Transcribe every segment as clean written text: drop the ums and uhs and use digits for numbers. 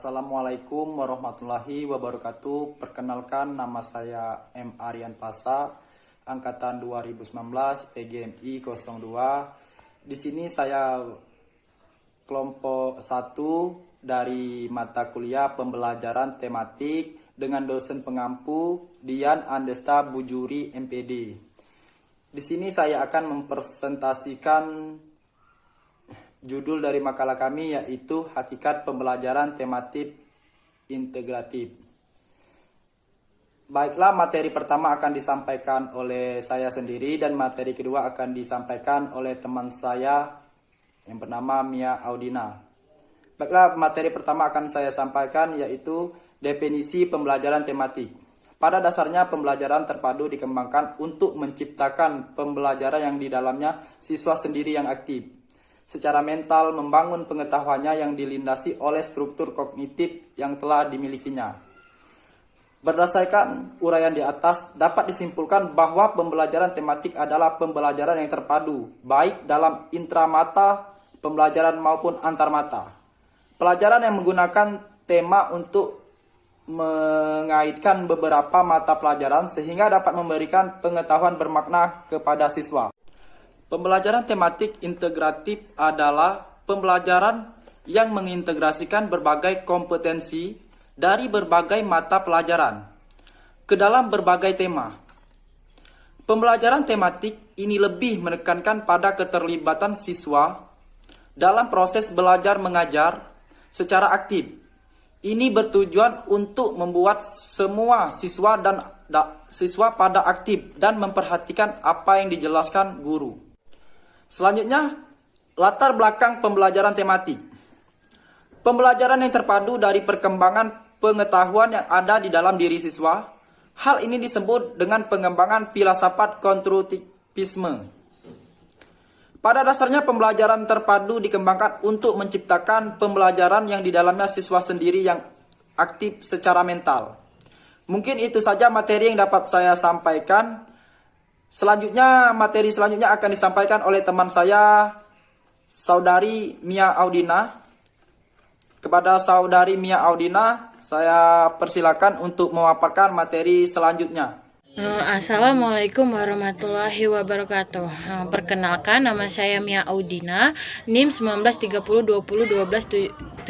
Assalamualaikum warahmatullahi wabarakatuh. Perkenalkan, nama saya M. Aryan Pasa, angkatan 2019 PGMI 02. Di sini saya kelompok 1 dari mata kuliah pembelajaran tematik dengan dosen pengampu Dian Andesta Bujuri MPD. Di sini saya akan mempresentasikan judul dari makalah kami, yaitu Hakikat Pembelajaran Tematik Integratif. Baiklah, materi pertama akan disampaikan oleh saya sendiri dan materi kedua akan disampaikan oleh teman saya yang bernama Mia Audina. Baiklah, materi pertama akan saya sampaikan yaitu definisi pembelajaran tematik. Pada dasarnya pembelajaran terpadu dikembangkan untuk menciptakan pembelajaran yang di dalamnya siswa sendiri yang aktif secara mental, membangun pengetahuannya yang dilindasi oleh struktur kognitif yang telah dimilikinya. Berdasarkan uraian di atas, dapat disimpulkan bahwa pembelajaran tematik adalah pembelajaran yang terpadu, baik dalam intramata pembelajaran maupun antarmata. Pelajaran yang menggunakan tema untuk mengaitkan beberapa mata pelajaran sehingga dapat memberikan pengetahuan bermakna kepada siswa. Pembelajaran tematik integratif adalah pembelajaran yang mengintegrasikan berbagai kompetensi dari berbagai mata pelajaran ke dalam berbagai tema. Pembelajaran tematik ini lebih menekankan pada keterlibatan siswa dalam proses belajar mengajar secara aktif. Ini bertujuan untuk membuat semua siswa pada aktif dan memperhatikan apa yang dijelaskan guru. Selanjutnya, latar belakang pembelajaran tematik. Pembelajaran yang terpadu dari perkembangan pengetahuan yang ada di dalam diri siswa. Hal ini disebut dengan pengembangan filsafat konstruktivisme. Pada dasarnya pembelajaran terpadu dikembangkan untuk menciptakan pembelajaran yang di dalamnya siswa sendiri yang aktif secara mental. Mungkin itu saja materi yang dapat saya sampaikan. Materi selanjutnya akan disampaikan oleh teman saya, Saudari Mia Audina. Kepada Saudari Mia Audina, saya persilakan untuk memaparkan materi selanjutnya. Assalamualaikum warahmatullahi wabarakatuh. Perkenalkan, nama saya Mia Audina, NIM 1930201279.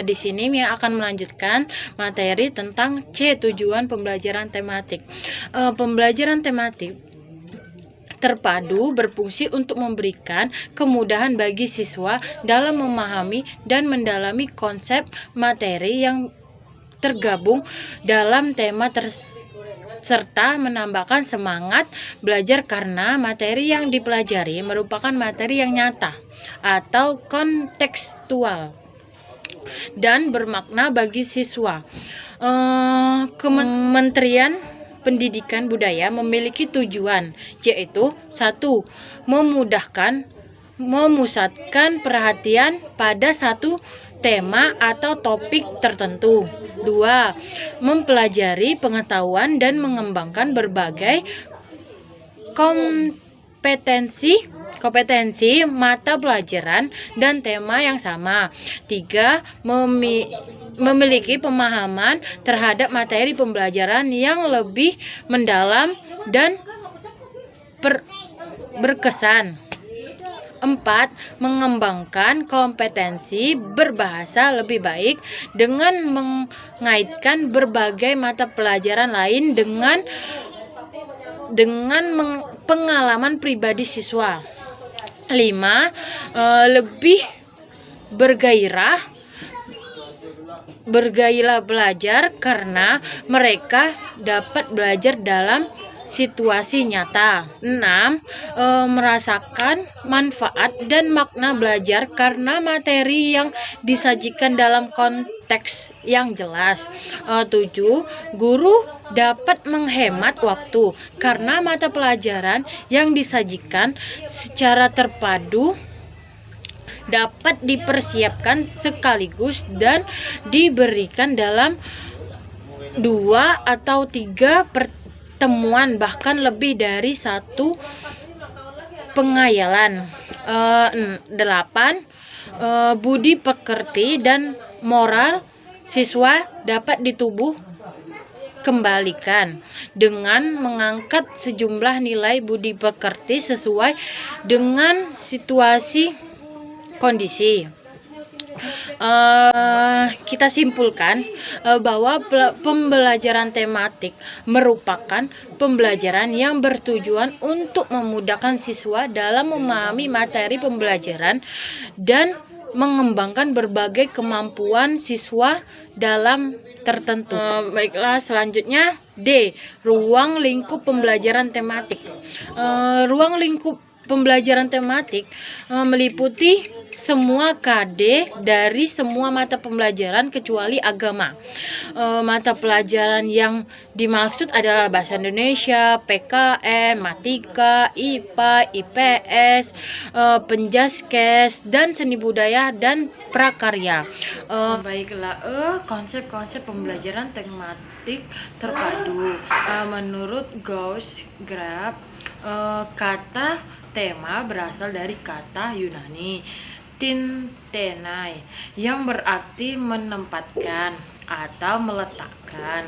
Di sini Mia akan melanjutkan materi tentang C, tujuan pembelajaran tematik. Pembelajaran tematik terpadu berfungsi untuk memberikan kemudahan bagi siswa dalam memahami dan mendalami konsep materi yang tergabung dalam tema serta menambahkan semangat belajar karena materi yang dipelajari merupakan materi yang nyata atau kontekstual dan bermakna bagi siswa. Kementerian Pendidikan Budaya memiliki tujuan, yaitu 1. Memusatkan perhatian pada satu tema atau topik tertentu. 2. Mempelajari pengetahuan dan mengembangkan berbagai kompetensi mata pelajaran dan tema yang sama. 3. Memiliki pemahaman terhadap materi pembelajaran yang lebih mendalam dan berkesan. 4. Mengembangkan kompetensi berbahasa lebih baik dengan mengaitkan berbagai mata pelajaran lain dengan pengalaman pribadi siswa. 5. Lebih bergairah belajar karena mereka dapat belajar dalam situasi nyata. 6. Merasakan manfaat dan makna belajar karena materi yang disajikan dalam konteks yang jelas. 7. Guru dapat menghemat waktu karena mata pelajaran yang disajikan secara terpadu dapat dipersiapkan sekaligus dan diberikan dalam 2 atau 3 pertemuan, bahkan lebih dari 1 pengayalan. 8. Budi pekerti dan moral siswa dapat ditubuh kembalikan dengan mengangkat sejumlah nilai budi pekerti sesuai dengan situasi kondisi. Kita simpulkan bahwa pembelajaran tematik merupakan pembelajaran yang bertujuan untuk memudahkan siswa dalam memahami materi pembelajaran dan mengembangkan berbagai kemampuan siswa dalam tertentu. Baiklah, selanjutnya D. Ruang lingkup pembelajaran tematik. Ruang lingkup pembelajaran tematik meliputi semua KD dari semua mata pembelajaran kecuali agama. Mata pelajaran yang dimaksud adalah bahasa Indonesia, PKN, Matika, IPA, IPS, Penjaskes, dan seni budaya dan prakarya. Baiklah, konsep-konsep pembelajaran tematik terpadu. Menurut Gauss-Grab, kata tema berasal dari kata Yunani tintenai yang berarti menempatkan atau meletakkan.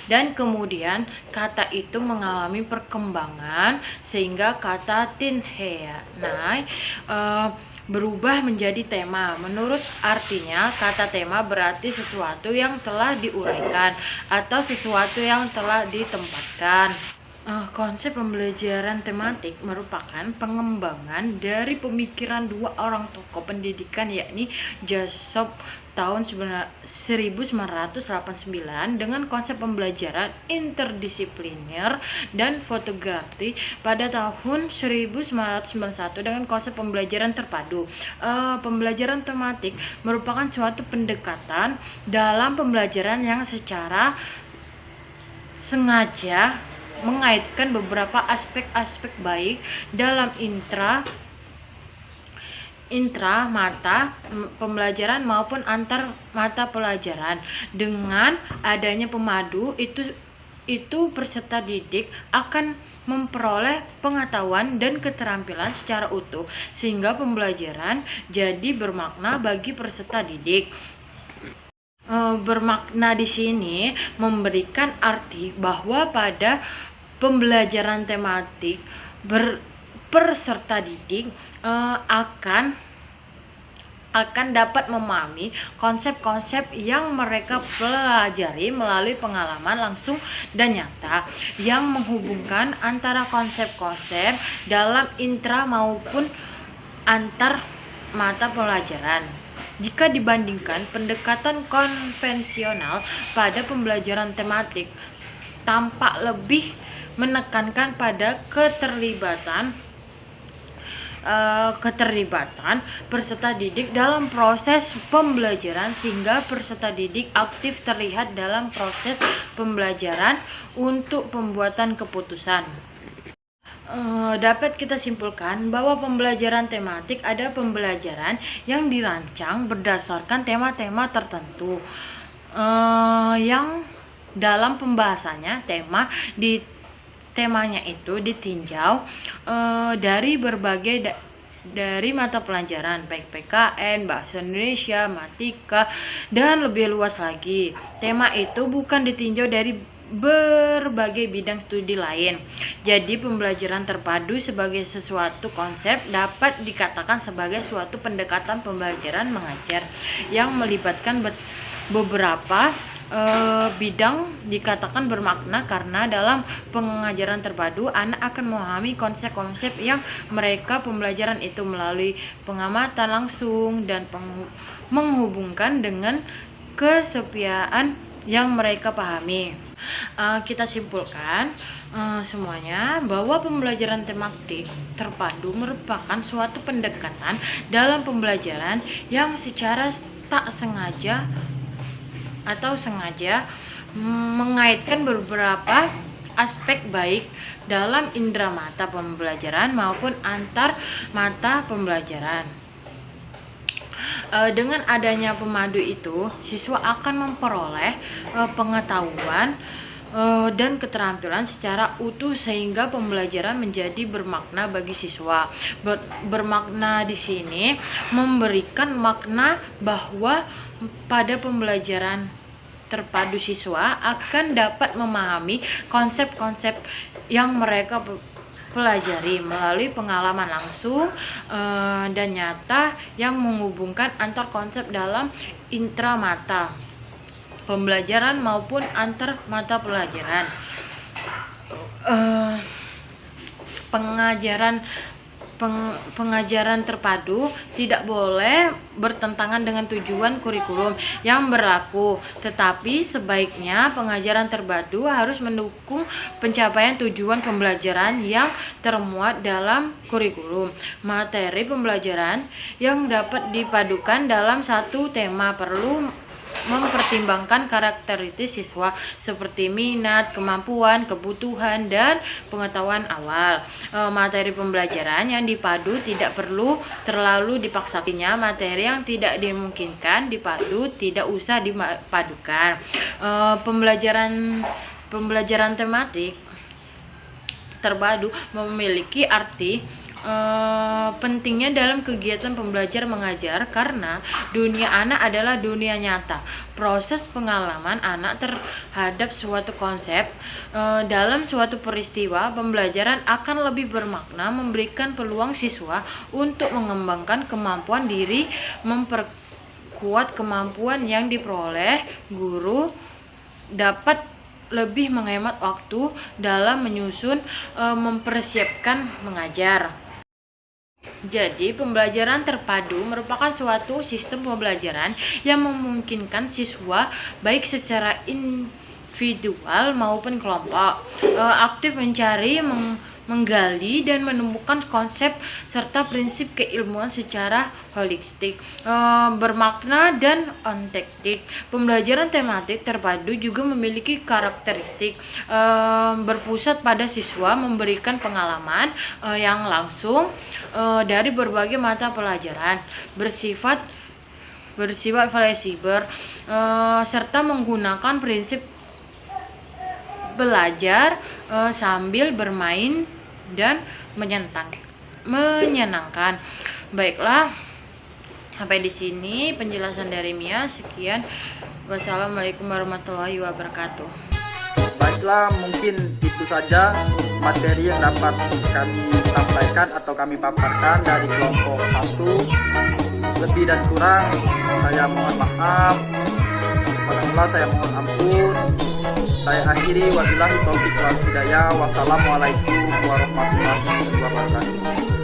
Dan kemudian kata itu mengalami perkembangan sehingga kata tinhenai berubah menjadi tema. Menurut artinya, kata tema berarti sesuatu yang telah diuraikan atau sesuatu yang telah ditempatkan. Konsep pembelajaran tematik merupakan pengembangan dari pemikiran dua orang tokoh pendidikan, yakni Jessop tahun 1989 dengan konsep pembelajaran interdisipliner dan fotografi pada tahun 1991 dengan konsep pembelajaran terpadu. Pembelajaran tematik merupakan suatu pendekatan dalam pembelajaran yang secara sengaja mengaitkan beberapa aspek-aspek baik dalam intra mata pembelajaran maupun antar mata pelajaran. Dengan adanya pemadu itu peserta didik akan memperoleh pengetahuan dan keterampilan secara utuh sehingga pembelajaran jadi bermakna bagi peserta didik. Bermakna di sini memberikan arti bahwa pada pembelajaran tematik peserta didik akan dapat memahami konsep-konsep yang mereka pelajari melalui pengalaman langsung dan nyata yang menghubungkan antara konsep-konsep dalam intra maupun antar mata pelajaran. Jika dibandingkan pendekatan konvensional pada pembelajaran tematik tampak lebih menekankan pada keterlibatan peserta didik dalam proses pembelajaran sehingga peserta didik aktif terlihat dalam proses pembelajaran untuk pembuatan keputusan. Dapat kita simpulkan bahwa pembelajaran tematik ada pembelajaran yang dirancang berdasarkan tema-tema tertentu yang dalam pembahasannya temanya itu ditinjau dari berbagai dari mata pelajaran baik PKN, Bahasa Indonesia, Matika, dan lebih luas lagi. Tema itu bukan ditinjau dari berbagai bidang studi lain. Jadi pembelajaran terpadu sebagai sesuatu konsep dapat dikatakan sebagai suatu pendekatan pembelajaran mengajar yang melibatkan beberapa bidang dikatakan bermakna karena dalam pengajaran terpadu anak akan memahami konsep-konsep yang mereka pembelajaran itu melalui pengamatan langsung dan menghubungkan dengan kesepiaan yang mereka pahami. Kita simpulkan semuanya bahwa pembelajaran tematik terpadu merupakan suatu pendekatan dalam pembelajaran yang secara tak sengaja atau sengaja mengaitkan beberapa aspek baik dalam indera mata pembelajaran maupun antar mata pembelajaran. Dengan adanya pemadu itu, siswa akan memperoleh pengetahuan dan keterampilan secara utuh sehingga pembelajaran menjadi bermakna bagi siswa. Bermakna di sini memberikan makna bahwa pada pembelajaran terpadu siswa akan dapat memahami konsep-konsep yang mereka pelajari melalui pengalaman langsung dan nyata yang menghubungkan antar konsep dalam intramata pembelajaran maupun antar mata pelajaran. Pengajaran terpadu tidak boleh bertentangan dengan tujuan kurikulum yang berlaku, tetapi sebaiknya pengajaran terpadu harus mendukung pencapaian tujuan pembelajaran yang termuat dalam kurikulum. Materi pembelajaran yang dapat dipadukan dalam satu tema perlu mempertimbangkan karakteristik siswa seperti minat, kemampuan, kebutuhan, dan pengetahuan awal. Materi pembelajaran yang dipadu tidak perlu terlalu dipaksakannya. Materi yang tidak dimungkinkan dipadu tidak usah dipadukan. Pembelajaran tematik terpadu memiliki arti pentingnya dalam kegiatan pembelajar mengajar karena dunia anak adalah dunia nyata. Proses pengalaman anak terhadap suatu konsep dalam suatu peristiwa pembelajaran akan lebih bermakna, memberikan peluang siswa untuk mengembangkan kemampuan diri, memperkuat kemampuan yang diperoleh guru, dapat lebih menghemat waktu dalam menyusun mempersiapkan mengajar. Jadi, pembelajaran terpadu merupakan suatu sistem pembelajaran yang memungkinkan siswa baik secara individual maupun kelompok aktif mencari, menggali dan menemukan konsep serta prinsip keilmuan secara holistik, bermakna dan ontektik. Pembelajaran tematik terpadu juga memiliki karakteristik berpusat pada siswa, memberikan pengalaman yang langsung dari berbagai mata pelajaran, bersifat fleksibel serta menggunakan prinsip belajar sambil bermain dan menyenangkan. Baiklah, sampai di sini penjelasan dari Mia. Sekian, wassalamualaikum warahmatullahi wabarakatuh. Baiklah, mungkin itu saja materi yang dapat kami sampaikan atau kami paparkan dari kelompok 1. Lebih dan kurang saya mohon maaf. Alhamdulillah, saya mohon ampun. Saya akhiri, wabillahi taufiq wal hidayah. Wassalamualaikum warahmatullahi wabarakatuh.